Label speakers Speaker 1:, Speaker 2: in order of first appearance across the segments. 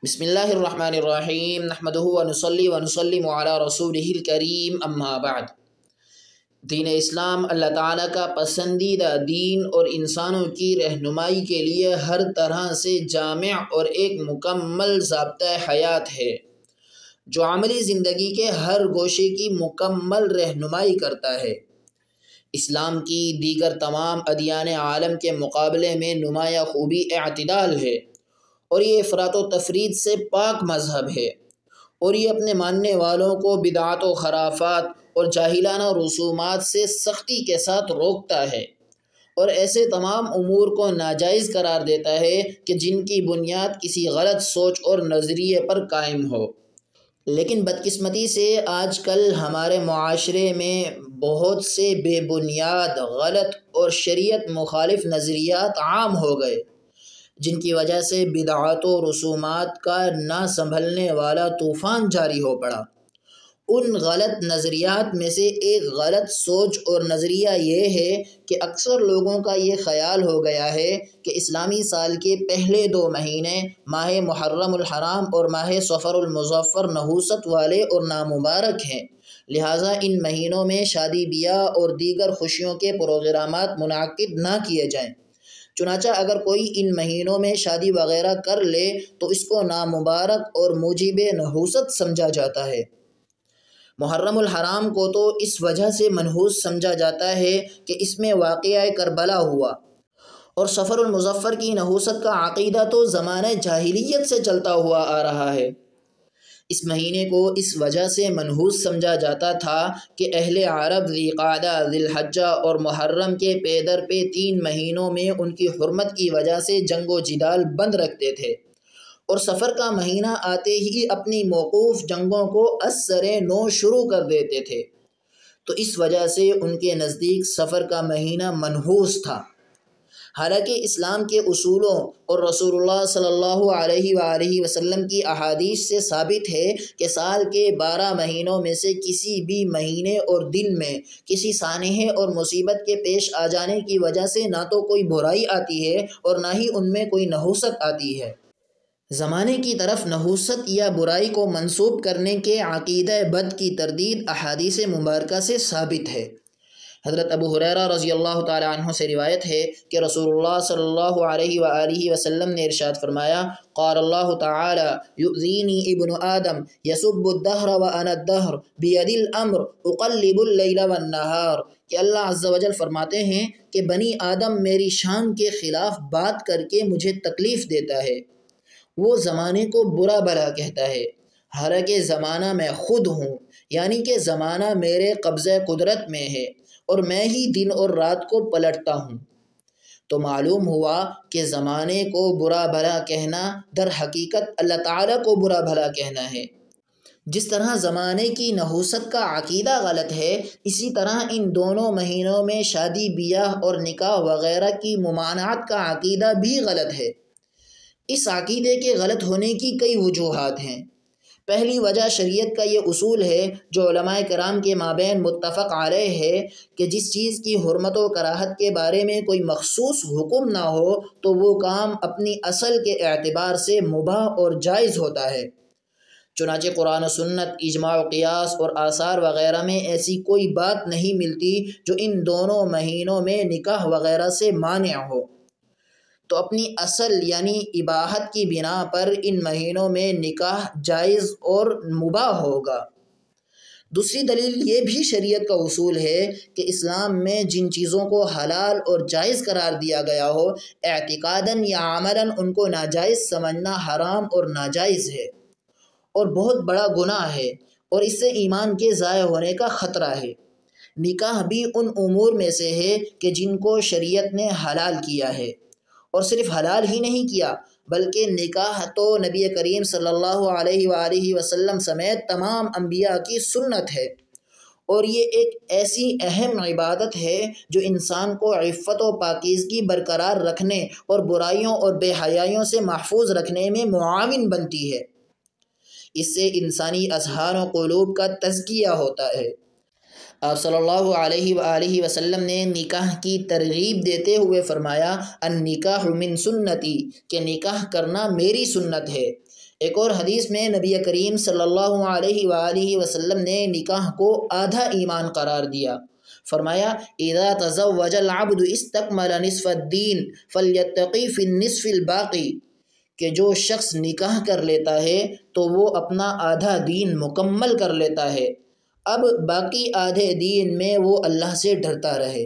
Speaker 1: بسم اللہ الرحمن الرحیم نحمدہ ونصلی ونسلم علی رسولہ الکریم اما بعد۔ دین اسلام اللہ تعالیٰ کا پسندیدہ دین اور انسانوں کی رہنمائی کے لیے ہر طرح سے جامع اور ایک مکمل ضابطۂ حیات ہے جو عملی زندگی کے ہر گوشے کی مکمل رہنمائی کرتا ہے۔ اسلام کی دیگر تمام ادیان عالم کے مقابلے میں نمایاں خوبی اعتدال ہے، اور یہ افراط و تفرید سے پاک مذہب ہے، اور یہ اپنے ماننے والوں کو بدعات و خرافات اور جاہلانہ رسومات سے سختی کے ساتھ روکتا ہے، اور ایسے تمام امور کو ناجائز قرار دیتا ہے کہ جن کی بنیاد کسی غلط سوچ اور نظریے پر قائم ہو۔ لیکن بدقسمتی سے آج کل ہمارے معاشرے میں بہت سے بے بنیاد، غلط اور شریعت مخالف نظریات عام ہو گئے، جن کی وجہ سے بدعات و رسومات کا نہ سنبھلنے والا طوفان جاری ہو پڑا۔ ان غلط نظریات میں سے ایک غلط سوچ اور نظریہ یہ ہے کہ اکثر لوگوں کا یہ خیال ہو گیا ہے کہ اسلامی سال کے پہلے 2 مہینے ماہ محرم الحرام اور ماہ صفر المظفر نحوست والے اور نامبارک ہیں، لہٰذا ان مہینوں میں شادی بیاہ اور دیگر خوشیوں کے پروگرامات منعقد نہ کیے جائیں۔ چنانچہ اگر کوئی ان مہینوں میں شادی وغیرہ کر لے تو اس کو نامبارک اور موجب نحوست سمجھا جاتا ہے۔ محرم الحرام کو تو اس وجہ سے منحوس سمجھا جاتا ہے کہ اس میں واقعہ کربلا ہوا، اور صفر المظفر کی نحوست کا عقیدہ تو زمانہ جاہلیت سے چلتا ہوا آ رہا ہے۔ اس مہینے کو اس وجہ سے منحوس سمجھا جاتا تھا کہ اہل عرب ذی قعدہ، ذی الحجہ اور محرم کے پے در پہ 3 مہینوں میں ان کی حرمت کی وجہ سے جنگ و جدال بند رکھتے تھے، اور سفر کا مہینہ آتے ہی اپنی موقوف جنگوں کو از سر نو شروع کر دیتے تھے، تو اس وجہ سے ان کے نزدیک سفر کا مہینہ منحوس تھا۔ حالانکہ اسلام کے اصولوں اور رسول اللہ صلی اللہ علیہ وآلہ وسلم کی احادیث سے ثابت ہے کہ سال کے 12 مہینوں میں سے کسی بھی مہینے اور دن میں کسی سانحے اور مصیبت کے پیش آ جانے کی وجہ سے نہ تو کوئی برائی آتی ہے اور نہ ہی ان میں کوئی نحوست آتی ہے۔ زمانے کی طرف نحوست یا برائی کو منسوب کرنے کے عقیدہ بد کی تردید احادیث مبارکہ سے ثابت ہے۔ حضرت ابو ہریرہ رضی اللہ تعالی عنہ سے روایت ہے کہ رسول اللہ صلی اللہ علیہ وآلہ وسلم نے ارشاد فرمایا، قال اللہ تعالی یؤذینی ابن آدم یسب الدہر وانا الدہر بیدی الامر اقلب اللیل والنہار، کہ اللہ عز و جل فرماتے ہیں کہ بنی آدم میری شان کے خلاف بات کر کے مجھے تکلیف دیتا ہے، وہ زمانے کو برا بھلا کہتا ہے، حالانکہ زمانہ میں خود ہوں، یعنی کہ زمانہ میرے قبضہ قدرت میں ہے، اور میں ہی دن اور رات کو پلٹتا ہوں۔ تو معلوم ہوا کہ زمانے کو برا بھلا کہنا در حقیقت اللہ تعالیٰ کو برا بھلا کہنا ہے۔ جس طرح زمانے کی نحوست کا عقیدہ غلط ہے، اسی طرح ان دونوں مہینوں میں شادی بیاہ اور نکاح وغیرہ کی ممانعت کا عقیدہ بھی غلط ہے۔ اس عقیدے کے غلط ہونے کی کئی وجوہات ہیں۔ پہلی وجہ شریعت کا یہ اصول ہے جو علماء کرام کے مابین متفق علیہ ہے کہ جس چیز کی حرمت و کراہت کے بارے میں کوئی مخصوص حکم نہ ہو تو وہ کام اپنی اصل کے اعتبار سے مباح اور جائز ہوتا ہے۔ چنانچہ قرآن و سنت، اجماع و قیاس اور آثار وغیرہ میں ایسی کوئی بات نہیں ملتی جو ان دونوں مہینوں میں نکاح وغیرہ سے مانع ہو، تو اپنی اصل یعنی اباحت کی بنا پر ان مہینوں میں نکاح جائز اور مباح ہوگا۔ دوسری دلیل یہ بھی شریعت کا اصول ہے کہ اسلام میں جن چیزوں کو حلال اور جائز قرار دیا گیا ہو، اعتقاداً یا عملاً ان کو ناجائز سمجھنا حرام اور ناجائز ہے، اور بہت بڑا گناہ ہے، اور اس سے ایمان کے ضائع ہونے کا خطرہ ہے۔ نکاح بھی ان امور میں سے ہے کہ جن کو شریعت نے حلال کیا ہے، اور صرف حلال ہی نہیں کیا بلکہ نکاح تو نبی کریم صلی اللہ علیہ وآلہ وسلم سمیت تمام انبیاء کی سنت ہے، اور یہ ایک ایسی اہم عبادت ہے جو انسان کو عفت و پاکیزگی برقرار رکھنے اور برائیوں اور بے حیائیوں سے محفوظ رکھنے میں معاون بنتی ہے۔ اس سے انسانی اذہان و قلوب کا تزکیہ ہوتا ہے۔ آپ صلی اللہ علیہ وآلہ وسلم نے نکاح کی ترغیب دیتے ہوئے فرمایا النکاح من سنتی، کہ نکاح کرنا میری سنت ہے۔ ایک اور حدیث میں نبی کریم صلی اللہ علیہ وآلہ وسلم نے نکاح کو آدھا ایمان قرار دیا۔ فرمایا اذا تزوج العبد استکمل نصف الدین فلیتقی فی النصف الباقی، کہ جو شخص نکاح کر لیتا ہے تو وہ اپنا آدھا دین مکمل کر لیتا ہے، اب باقی آدھے دین میں وہ اللہ سے ڈرتا رہے۔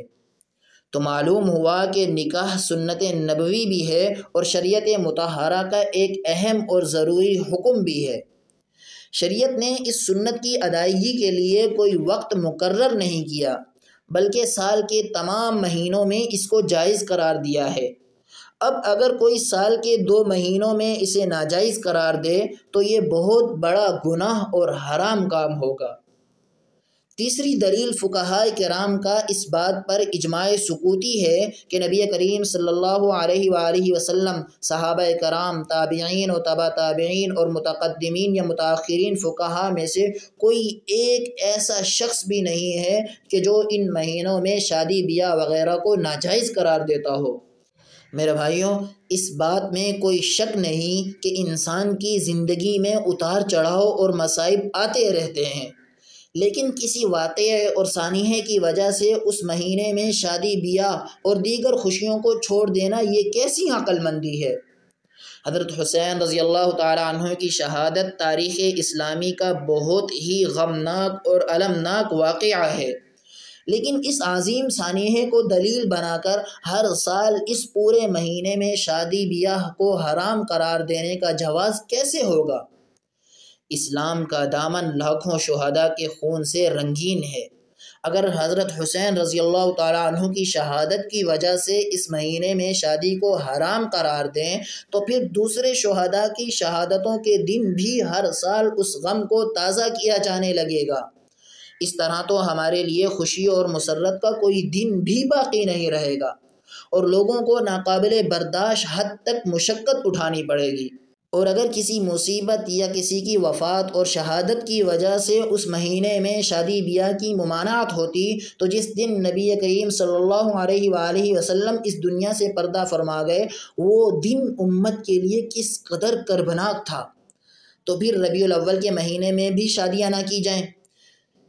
Speaker 1: تو معلوم ہوا کہ نکاح سنت نبوی بھی ہے اور شریعت مطہرہ کا ایک اہم اور ضروری حکم بھی ہے۔ شریعت نے اس سنت کی ادائیگی کے لیے کوئی وقت مقرر نہیں کیا، بلکہ سال کے تمام مہینوں میں اس کو جائز قرار دیا ہے۔ اب اگر کوئی سال کے 2 مہینوں میں اسے ناجائز قرار دے تو یہ بہت بڑا گناہ اور حرام کام ہوگا۔ تیسری دلیل فقہائے کرام کا اس بات پر اجماع سکوتی ہے کہ نبی کریم صلی اللہ علیہ وآلہ وسلم، صحابہ کرام، تابعین و تبع تابعین اور متقدمین یا متاخرین فقہا میں سے کوئی ایک ایسا شخص بھی نہیں ہے کہ جو ان مہینوں میں شادی بیاہ وغیرہ کو ناجائز قرار دیتا ہو۔ میرے بھائیوں، اس بات میں کوئی شک نہیں کہ انسان کی زندگی میں اتار چڑھاؤ اور مصائب آتے رہتے ہیں، لیکن کسی واقعے اور سانحے کی وجہ سے اس مہینے میں شادی بیاہ اور دیگر خوشیوں کو چھوڑ دینا یہ کیسی عقل مندی ہے؟ حضرت حسین رضی اللہ تعالیٰ عنہ کی شہادت تاریخ اسلامی کا بہت ہی غمناک اور المناک واقعہ ہے، لیکن اس عظیم سانحے کو دلیل بنا کر ہر سال اس پورے مہینے میں شادی بیاہ کو حرام قرار دینے کا جواز کیسے ہوگا؟ اسلام کا دامن لاکھوں شہداء کے خون سے رنگین ہے۔ اگر حضرت حسین رضی اللہ تعالیٰ عنہ کی شہادت کی وجہ سے اس مہینے میں شادی کو حرام قرار دیں تو پھر دوسرے شہداء کی شہادتوں کے دن بھی ہر سال اس غم کو تازہ کیا جانے لگے گا۔ اس طرح تو ہمارے لیے خوشی اور مسرت کا کوئی دن بھی باقی نہیں رہے گا اور لوگوں کو ناقابل برداشت حد تک مشقت اٹھانی پڑے گی۔ اور اگر کسی مصیبت یا کسی کی وفات اور شہادت کی وجہ سے اس مہینے میں شادی بیاہ کی ممانعت ہوتی تو جس دن نبی کریم صلی اللہ علیہ وآلہ وسلم اس دنیا سے پردہ فرما گئے وہ دن امت کے لیے کس قدر کربناک تھا۔ تو پھر ربیع الاول کے مہینے میں بھی شادیاں نہ کی جائیں،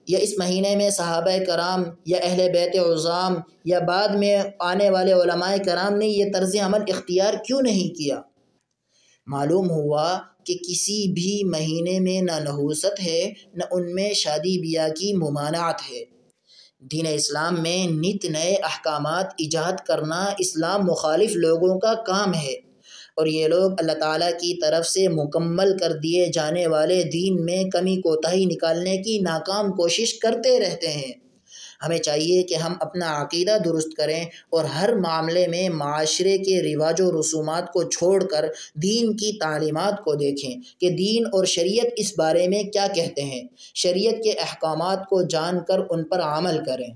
Speaker 1: یا اس مہینے میں صحابہ کرام یا اہل بیت عظام یا بعد میں آنے والے علماء کرام نے یہ طرز عمل اختیار کیوں نہیں کیا؟ معلوم ہوا کہ کسی بھی مہینے میں نہ نحوست ہے نہ ان میں شادی بیاہ کی ممانعت ہے۔ دین اسلام میں نت نئے احکامات ایجاد کرنا اسلام مخالف لوگوں کا کام ہے، اور یہ لوگ اللہ تعالیٰ کی طرف سے مکمل کر دیے جانے والے دین میں کمی کوتاہی نکالنے کی ناکام کوشش کرتے رہتے ہیں۔ ہمیں چاہیے کہ ہم اپنا عقیدہ درست کریں اور ہر معاملے میں معاشرے کے رواج و رسومات کو چھوڑ کر دین کی تعلیمات کو دیکھیں کہ دین اور شریعت اس بارے میں کیا کہتے ہیں، شریعت کے احکامات کو جان کر ان پر عمل کریں۔